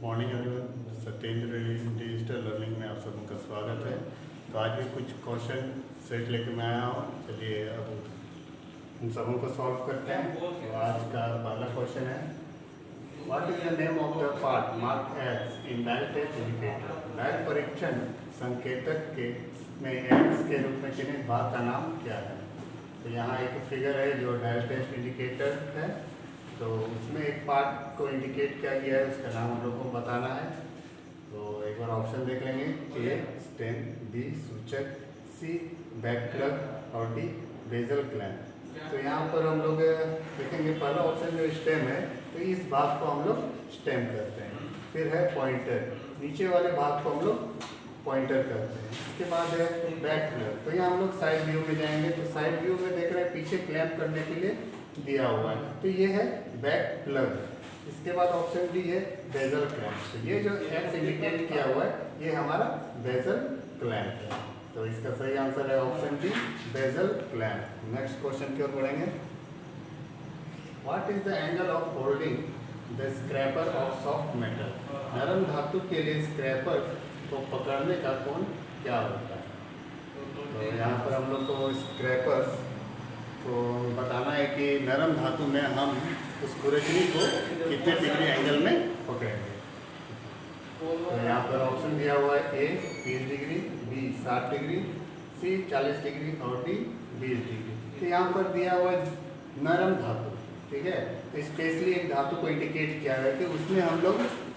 Morning everyone, Satyendra digital learning में आप सबों का स्वागत है। तो आज भी कुछ क्वेश्चन सेट लेके मैं आया हूँ। चलिए अब उन सबों को सॉल्व करते हैं। तो आज का पहला क्वेश्चन है, what is the name of the part mark X in dial test indicator. Dial परीक्षण संकेतक के में एक्स के रूप में चिन्हित भाग का नाम क्या है। तो यहाँ एक फिगर है जो डायल टेस्ट इंडिकेटर है, तो उसमें एक पार्ट को इंडिकेट किया गया है, उसका नाम हम लोग को बताना है। तो एक बार ऑप्शन देख लेंगे, ए स्टेम, बी सूचक, सी बैक प्लग और डी बेजल क्लैंप। तो यहाँ पर हम लोग देखेंगे पहला ऑप्शन जो स्टेम है, तो इस भाग को हम लोग स्टेम करते हैं। फिर है पॉइंटर, नीचे वाले भाग को हम लोग पॉइंटर करते हैं। इसके बाद है बैक प्लग, तो यहाँ हम लोग साइड व्यू में जाएंगे। तो साइड व्यू में देख रहे हैं पीछे क्लैंप करने के लिए दिया हुआ है, तो ये है बैक प्लग। इसके बाद ऑप्शन डी है बेजल क्लैंप। तो ये जो एक्स इंडिकेट किया हुआ है ये हमारा बेजल क्लैंप है। तो इसका सही आंसर है option D bezel clamp. Next question की ओर बढ़ेंगे, what is the angle of holding the scraper of soft metal. नरम धातु के लिए स्क्रैपर को पकड़ने का कोण क्या होता है। तो यहाँ पर हम लोग को स्क्रैपर्स तो बताना है कि नरम धातु में हम उस खुरचनी को कितने डिग्री एंगल में पकड़ेंगे। तो यहाँ पर ऑप्शन दिया हुआ है, ए 30 डिग्री, बी 60 डिग्री, सी 40 डिग्री और डी 20 डिग्री। तो यहाँ पर दिया हुआ है नरम धातु, ठीक है। तो स्पेशली एक धातु को इंडिकेट किया है कि उसमें हम लोग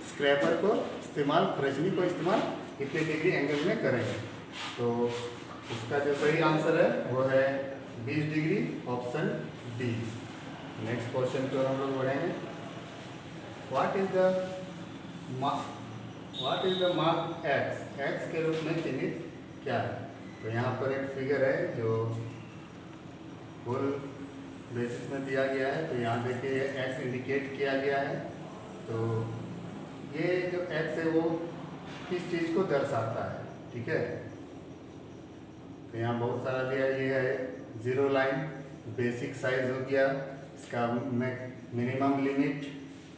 स्क्रैपर को इस्तेमाल, खुरचनी को इस्तेमाल कितने डिग्री एंगल में करेंगे। तो इसका जो सही आंसर है वो है 20 degree, option D. Next question की ओर हम लोग बढ़ेंगे, what is the mark x. X के रूप में चिन्हित क्या है। तो यहाँ पर एक फिगर है जो फुल बेसिस में दिया गया है। तो यहाँ देखिए एक्स इंडिकेट किया गया है। तो ये जो एक्स है वो किस चीज़ को दर्शाता है, ठीक है। तो यहाँ बहुत सारा दिया, ये है जीरो लाइन, बेसिक साइज हो गया, इसका मिनिमम लिमिट,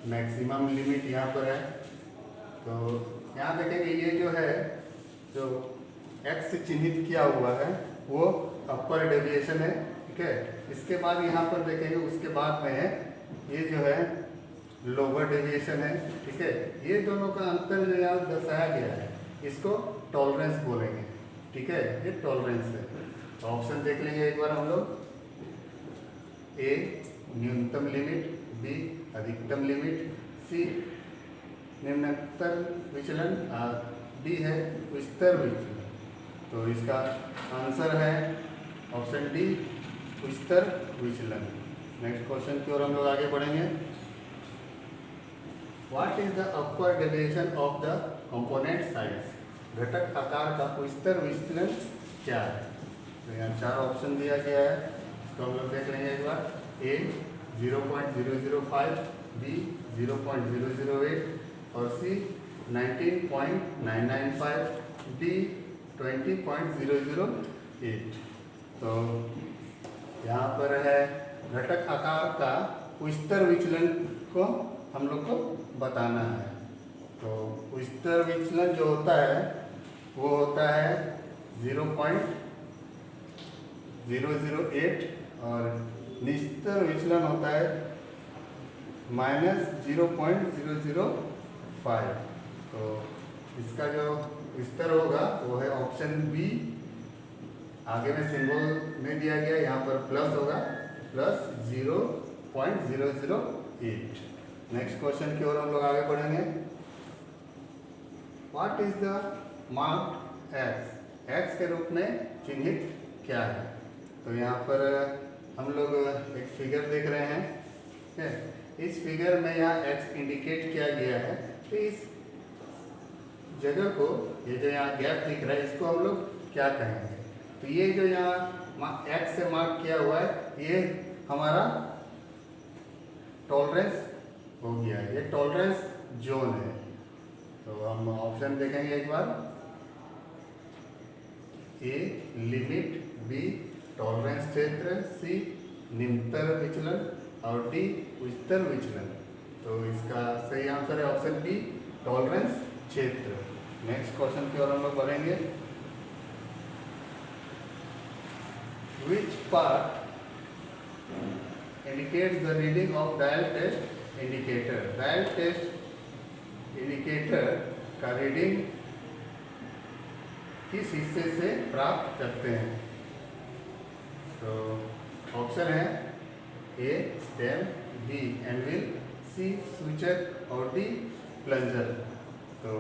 मैक्सिमम लिमिट यहाँ पर है। तो यहाँ देखेंगे ये जो है, जो एक्स से चिन्हित किया हुआ है वो अपर डेविएशन है, ठीक है। इसके बाद यहाँ पर देखेंगे उसके बाद में है ये जो है लोअर डेविएशन है, ठीक है। ये दोनों का अंतर जो यहाँ दर्शाया गया है इसको टॉलरेंस बोलेंगे, ठीक है। ये टॉलरेंस है। तो ऑप्शन देख लेंगे एक बार हम लोग, ए न्यूनतम लिमिट, बी अधिकतम लिमिट, सी निम्नतर विचलन और डी है उच्चतर विचलन। तो इसका आंसर है ऑप्शन डी उच्चतर विचलन। नेक्स्ट क्वेश्चन की ओर हम लोग आगे बढ़ेंगे, what is the upper deviation of the component size. घटक आकार का उच्चतर विचलन क्या है। तो यहाँ 4 ऑप्शन दिया गया है, इसको हम लोग देख लेंगे एक बार, ए 0.005, बी 0.008 और सी 19.995, डी 20.008। तो यहाँ पर है घटक आकार का उच्चतर विचलन को हम लोग को बताना है। तो उच्चतर विचलन जो होता है वो होता है 0.008 और निस्तर विचलन होता है -0.005। तो इसका जो स्तर होगा वो है ऑप्शन बी, आगे में सिंबल में दिया गया, यहाँ पर प्लस होगा, प्लस 0.008। नेक्स्ट क्वेश्चन की ओर हम लोग आगे बढ़ेंगे, what is the mark x. X के रूप में चिन्हित क्या है। तो यहाँ पर हम लोग एक फिगर देख रहे हैं, ठीक है। इस फिगर में यहाँ एक्स इंडिकेट किया गया है। तो इस जगह को, ये जो यहाँ गैप दिख रहा है, इसको हम लोग क्या कहेंगे। तो ये जो यहाँ एक्स से मार्क किया हुआ है ये हमारा टॉलरेंस हो गया, ये टॉलरेंस जोन है। तो हम ऑप्शन देखेंगे एक बार, ए लिमिट, बी टॉलरेंस क्षेत्र, सी निम्नतर विचलन और डी उच्चतर विचलन। तो इसका सही आंसर है ऑप्शन बी टॉलरेंस क्षेत्र। नेक्स्ट क्वेश्चन की ओर हम लोग बढ़ेंगे। Which part indicates the reading of dial test indicator? dial test indicator का रीडिंग किस हिस्से से प्राप्त करते हैं? तो ऑप्शन है ए स्टेम, बी एनविल, सी सूचक और डी प्लंजर। तो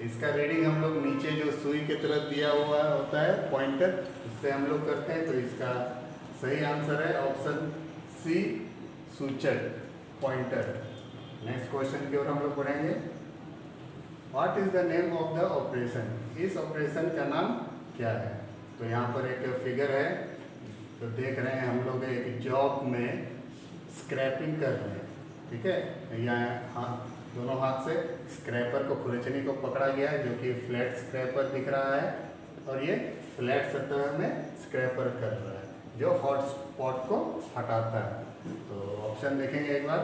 इसका रीडिंग हम लोग नीचे जो सुई की तरफ दिया हुआ होता है पॉइंटर, उससे हम लोग करते हैं। तो इसका सही आंसर है ऑप्शन सी सूचक पॉइंटर। नेक्स्ट क्वेश्चन की ओर हम लोग बढ़ेंगे। What is the name of the operation? इस ऑपरेशन का नाम क्या है? तो यहाँ पर एक फिगर है, तो देख रहे हैं हम लोग एक जॉब में स्क्रैपिंग कर रहे हैं, ठीक है। यहाँ हाथ, दोनों हाथ से स्क्रैपर को, खुरचनी को पकड़ा गया है, जो कि फ्लैट स्क्रैपर दिख रहा है, और ये फ्लैट सतह में स्क्रैपर कर रहा है जो हॉट स्पॉट को हटाता है। तो ऑप्शन देखेंगे एक बार।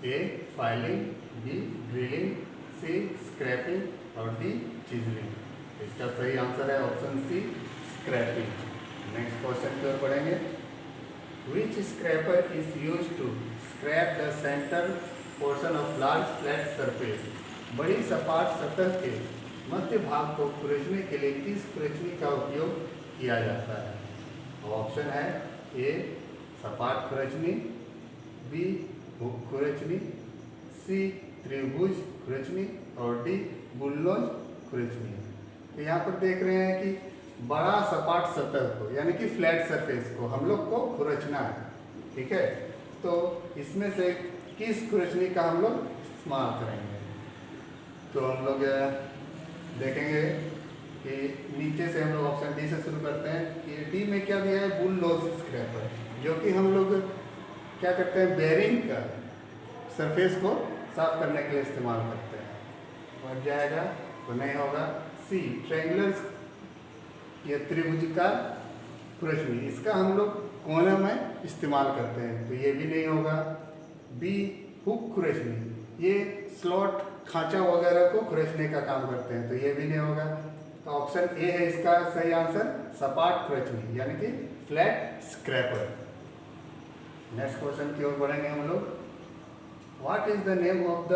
A filing, B drilling, C scraping और डी चिजलिंग। इसका सही आंसर है option C scraping. Next question की ओर बढ़ेंगे। Which scraper is used to scrape the centre portion of large flat surface? बड़ी सपाट सतह के मध्य भाग को खुरचने के लिए किस खुरचनी का उपयोग किया जाता है? ऑप्शन है ए सपाट खुरचनी, बी हुक खुरचनी, सी त्रिभुज खुरचनी और डी बुल्लोज खुरचनी। तो यहाँ पर देख रहे हैं कि बड़ा सपाट सतह को, यानी कि फ्लैट सरफेस को हम लोग को खुरचना है, ठीक है। तो इसमें से किस खुरचनी का हम लोग इस्तेमाल करेंगे? तो हम लोग देखेंगे कि नीचे से हम लोग ऑप्शन डी से शुरू करते हैं कि डी में क्या दिया है? बुल्लोज स्क्रैपर, जो कि हम लोग क्या करते हैं? बेरिंग का सरफेस को साफ करने के लिए इस्तेमाल करते हैं। और जाएगा तो नहीं होगा। सी ट्रायंगुलर या त्रिभुजाकार खुरचनी, इसका हम लोग कोने में इस्तेमाल करते हैं, तो ये भी नहीं होगा। बी हुक खुरचनी, ये स्लॉट खांचा वगैरह को खुरचने का काम करते हैं, तो ये भी नहीं होगा। तो ऑप्शन ए है इसका सही आंसर, सपाट खुरचनी यानी कि फ्लैट स्क्रैपर। नेक्स्ट क्वेश्चन की ओर बढ़ेंगे हम लोग। What is the name of the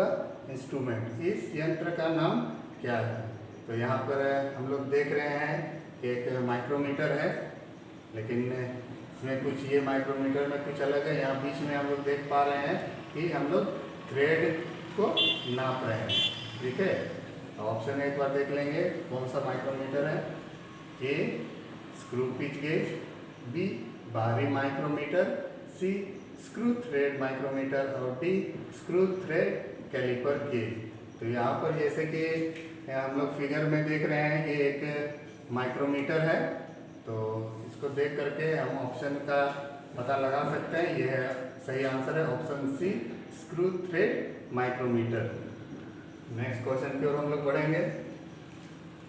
instrument? इस यंत्र का नाम क्या है? तो यहाँ पर हम लोग देख रहे हैं कि एक माइक्रोमीटर है, लेकिन इसमें कुछ ये माइक्रोमीटर में कुछ अलग है। यहाँ बीच में हम लोग देख पा रहे हैं कि हम लोग थ्रेड को नाप रहे हैं, ठीक है। ऑप्शन एक बार देख लेंगे कौन सा माइक्रोमीटर है। A screw pitch gauge, B बाहरी micrometer, C screw thread micrometer और D screw thread caliper gauge. तो यहाँ पर जैसे कि हम लोग फिगर में देख रहे हैं कि एक माइक्रोमीटर है, तो इसको देख करके हम ऑप्शन का पता लगा सकते हैं। यह है सही आंसर है option C screw thread micrometer. Next question की ओर हम लोग बढ़ेंगे।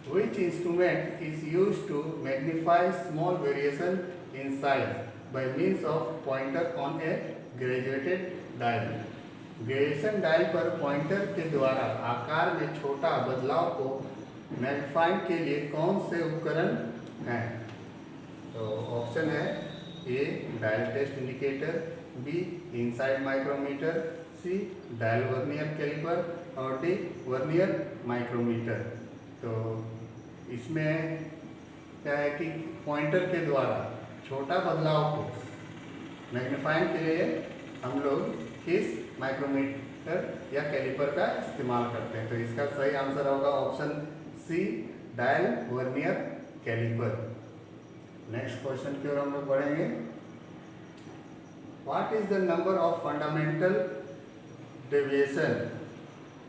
Which instrument is used to magnify small variation in size by means of pointer on a graduated dial? Graduation dial पर पॉइंटर के द्वारा आकार में छोटा बदलाव को मैग्नीफाई के लिए कौन से उपकरण हैं? तो ऑप्शन है A dial test indicator, B inside micrometer, C dial vernier caliper और डी वर्नियर माइक्रोमीटर। तो इसमें क्या है कि पॉइंटर के द्वारा छोटा बदलाव को मैग्नीफाइंग के लिए हम लोग किस माइक्रोमीटर या कैलिपर का इस्तेमाल करते हैं? तो इसका सही आंसर होगा option C dial vernier caliper. Next question की ओर हम लोग बढ़ेंगे। What is the number of fundamental deviation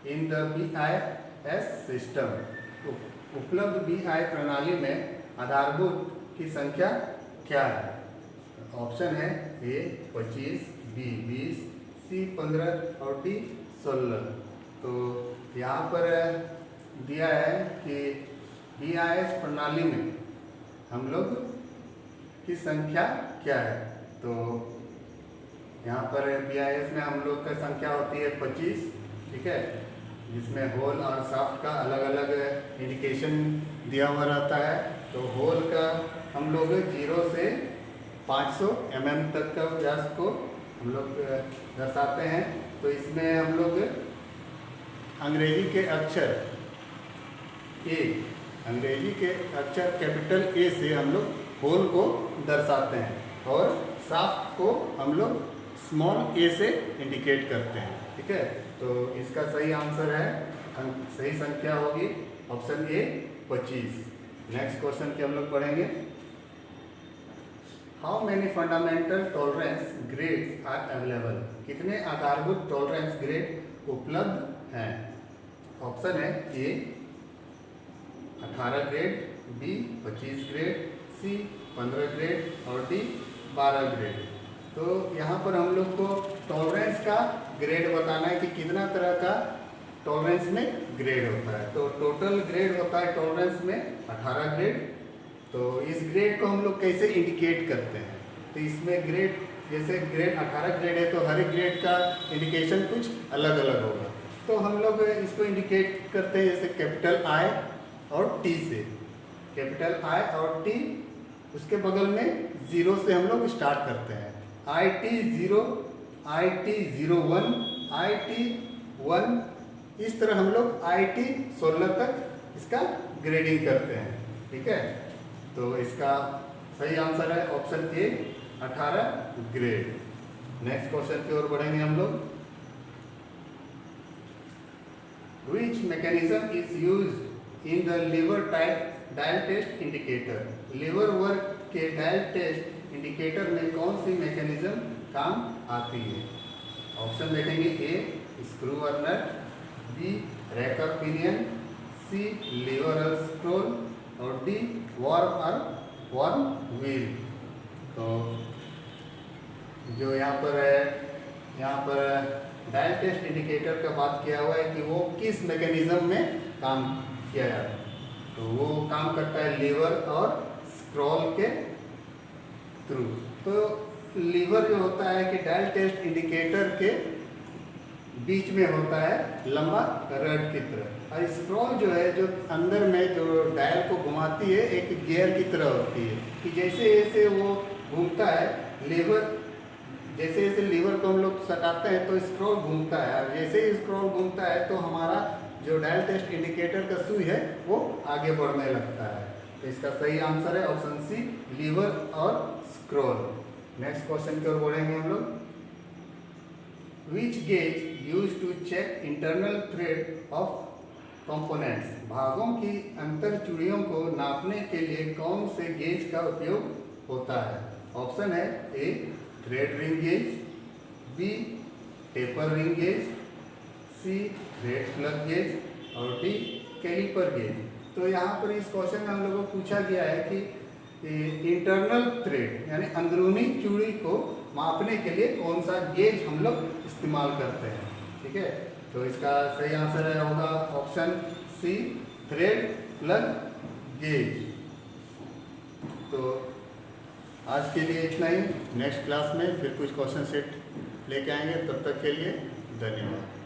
in the BIS system? उपलब्ध BI प्रणाली में आधारभूत की संख्या क्या है? ऑप्शन है ए 25, बी 20, सी 15 और डी 16। तो यहाँ पर दिया है कि BIS प्रणाली में हम लोग की संख्या क्या है? तो यहाँ पर BIS में हम लोग का संख्या होती है 25, ठीक है, जिसमें होल और शाफ्ट का अलग अलग इंडिकेशन दिया हुआ रहता है। तो होल का हम लोग 0 से 500 mm तक का व्यास को हम लोग दर्शाते हैं। तो इसमें हम लोग अंग्रेजी के अक्षर ए, अंग्रेजी के अक्षर कैपिटल ए से हम लोग होल को दर्शाते हैं और शाफ्ट को हम लोग स्मॉल ए से इंडिकेट करते हैं। ठीक है, तो इसका सही आंसर है, सही संख्या होगी ऑप्शन ए 25। नेक्स्ट क्वेश्चन के हम लोग पढ़ेंगे। How many fundamental tolerance grades are available? कितने आधारभूत टॉलरेंस ग्रेड उपलब्ध हैं? ऑप्शन है A 18 grade, B 25 grade, C 15 grade और डी 12 ग्रेड। तो यहाँ पर हम लोग को टॉलरेंस का ग्रेड बताना है कि कितना तरह का टॉलरेंस में ग्रेड होता है। तो टोटल ग्रेड होता है टॉलरेंस में 18 ग्रेड। तो इस ग्रेड को हम लोग कैसे इंडिकेट करते हैं? तो इसमें ग्रेड, जैसे ग्रेड 18 ग्रेड है तो हर एक ग्रेड का इंडिकेशन कुछ अलग अलग होगा। तो हम लोग इसको इंडिकेट करते हैं जैसे कैपिटल आई और टी से। कैपिटल आई और टी, उसके बगल में 0 से हम लोग स्टार्ट करते हैं। IT 0, IT 01, IT 1, इस तरह हम लोग IT 16 तक इसका ग्रेडिंग करते हैं। ठीक है, तो इसका सही आंसर है option A 18 grade. Next question की ओर बढ़ेंगे हम लोग। Which mechanism is used in the liver type dial test indicator? Lever work के डायल टेस्ट इंडिकेटर में कौन सी मैकेनिज्म काम आती है? ऑप्शन देखेंगे ए स्क्रू वर्नर, B rack and pinion, C lever scroll और डी वर्म व्हील। तो जो यहाँ पर है, यहाँ पर डायल टेस्ट इंडिकेटर का बात किया हुआ है कि वो किस मैकेनिज्म में काम किया जाता है। तो वो काम करता है लीवर और स्क्रॉल के थ्रू। तो लीवर जो होता है कि डायल टेस्ट इंडिकेटर के बीच में होता है लंबा रड की तरह, और स्क्रॉल जो है जो अंदर में जो डायल को घुमाती है एक गियर की तरह होती है कि जैसे जैसे वो घूमता है लीवर, जैसे जैसे लीवर को हम लोग सटाते हैं तो स्क्रॉल घूमता है, और जैसे ही स्क्रॉल घूमता है तो हमारा जो डायल टेस्ट इंडिकेटर का सुई है वो आगे बढ़ने लगता है। तो इसका सही आंसर है ऑप्शन सी लीवर और स्क्रॉल। नेक्स्ट क्वेश्चन की ओर बढ़ेंगे हम लोग। Which gauge use to check internal thread of components? भागों की अंतर चूड़ियों को नापने के लिए कौन से गेज का उपयोग होता है? ऑप्शन है A thread ring gauge, B taper ring gauge, C thread plug gauge और डी कैलिपर गेज। तो यहाँ पर इस क्वेश्चन में हम लोगों को पूछा गया है कि इंटरनल थ्रेड यानी अंदरूनी चूड़ी को मापने के लिए कौन सा गेज हम लोग इस्तेमाल करते हैं। ठीक है, तो इसका सही आंसर है होगा option C thread plug gauge. तो आज के लिए इतना ही। नेक्स्ट क्लास में फिर कुछ क्वेश्चन सेट लेके आएंगे, तब तक के लिए धन्यवाद।